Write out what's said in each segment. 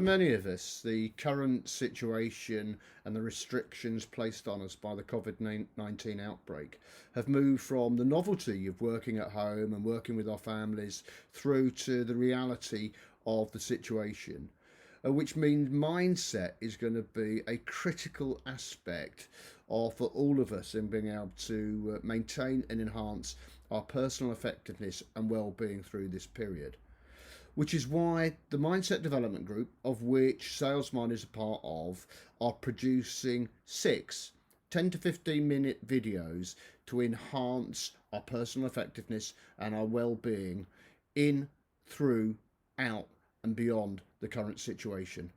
For many of us, the current situation and the restrictions placed on us by the COVID-19 outbreak have moved from the novelty of working at home and working with our families through to the reality of the situation, which means mindset is going to be a critical aspect for all of us in being able to maintain and enhance our personal effectiveness and well-being through this period, which is why the Mindset Development Group, of which SalesMind is a part of, are producing 10 to 15 minute videos to enhance our personal effectiveness and our well-being in, through, out and beyond the current situation.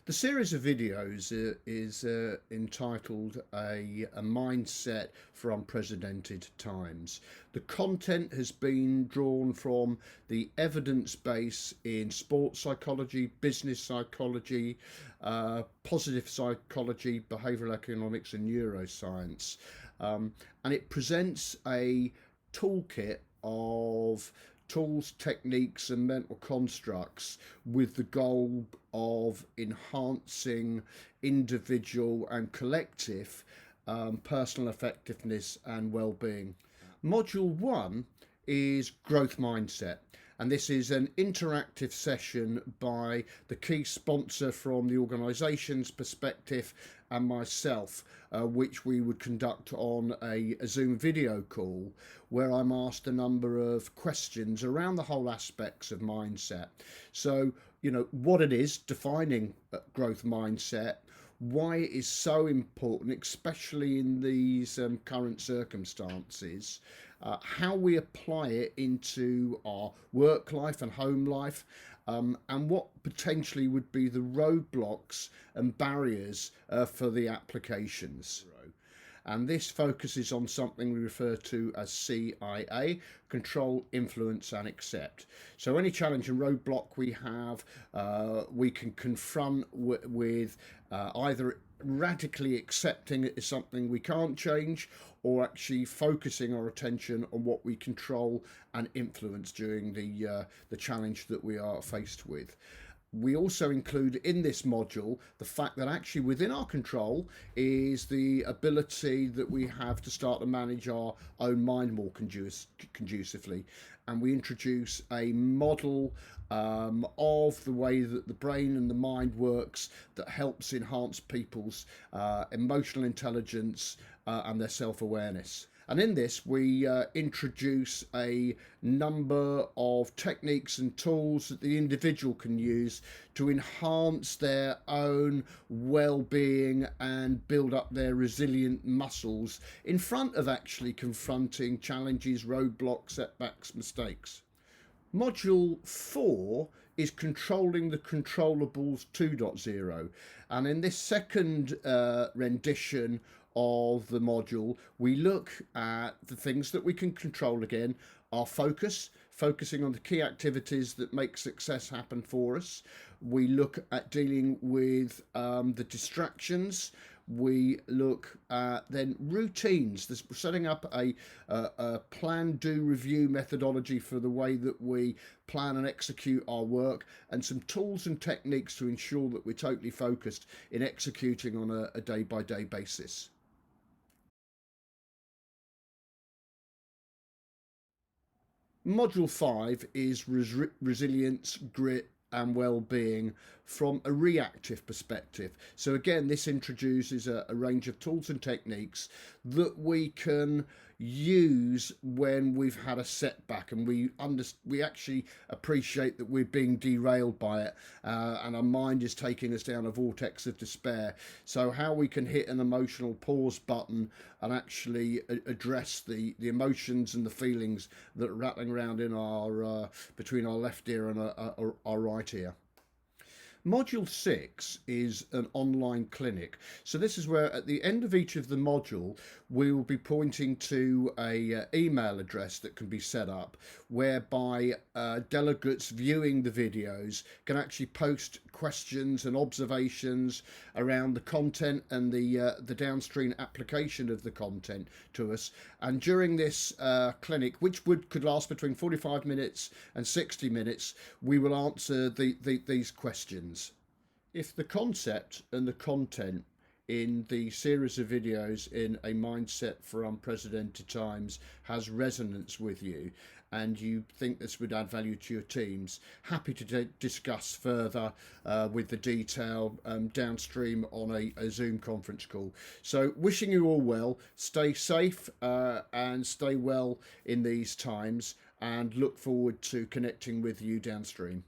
The series of videos is entitled a Mindset for Unprecedented Times. The content has been drawn from the evidence base in sports psychology, business psychology, positive psychology, behavioral economics and neuroscience. And it presents a toolkit of tools, techniques and mental constructs with the goal of enhancing individual and collective personal effectiveness and well-being. Module 1 is growth mindset, and this is an interactive session by the key sponsor from the organisation's perspective and myself, which we would conduct on a Zoom video call, where I'm asked a number of questions around the whole aspects of mindset. So, what it is, defining growth mindset, why it is so important, especially in these current circumstances, how we apply it into our work life and home life, and what potentially would be the roadblocks and barriers for the applications. And this focuses on something we refer to as CIA, control, influence and accept. So any challenge and roadblock we have, we can confront with either radically accepting it as something we can't change, or actually focusing our attention on what we control and influence during the challenge that we are faced with. We also include in this module the fact that actually within our control is the ability that we have to start to manage our own mind more conducively. And we introduce a model of the way that the brain and the mind works that helps enhance people's emotional intelligence and their self-awareness. And in this, we introduce a number of techniques and tools that the individual can use to enhance their own well-being and build up their resilient muscles in front of actually confronting challenges, roadblocks, setbacks, mistakes. Module 4 is Controlling the Controllables 2.0, and in this second rendition of the module, we look at the things that we can control again, our focusing on the key activities that make success happen for us. We look at dealing with the distractions. We look at then routines, setting up a plan, do, review methodology for the way that we plan and execute our work, and some tools and techniques to ensure that we're totally focused in executing on a day-by-day basis. Module 5 is resilience, grit and well-being from a reactive perspective. So again, this introduces a range of tools and techniques that we can use when we've had a setback and we actually appreciate that we're being derailed by it, and our mind is taking us down a vortex of despair. So how we can hit an emotional pause button and actually address the emotions and the feelings that are rattling around in our between our left ear and our right ear. Module 6 is an online clinic. So this is where at the end of each of the module, we will be pointing to a email address that can be set up, whereby delegates viewing the videos can actually post questions and observations around the content and the downstream application of the content to us. And during this clinic, which could last between 45 minutes and 60 minutes, we will answer these questions. If the concept and the content in the series of videos in A Mindset for Unprecedented Times has resonance with you and you think this would add value to your teams, happy to discuss further with the detail downstream on a Zoom conference call. So wishing you all well, stay safe and stay well in these times, and look forward to connecting with you downstream.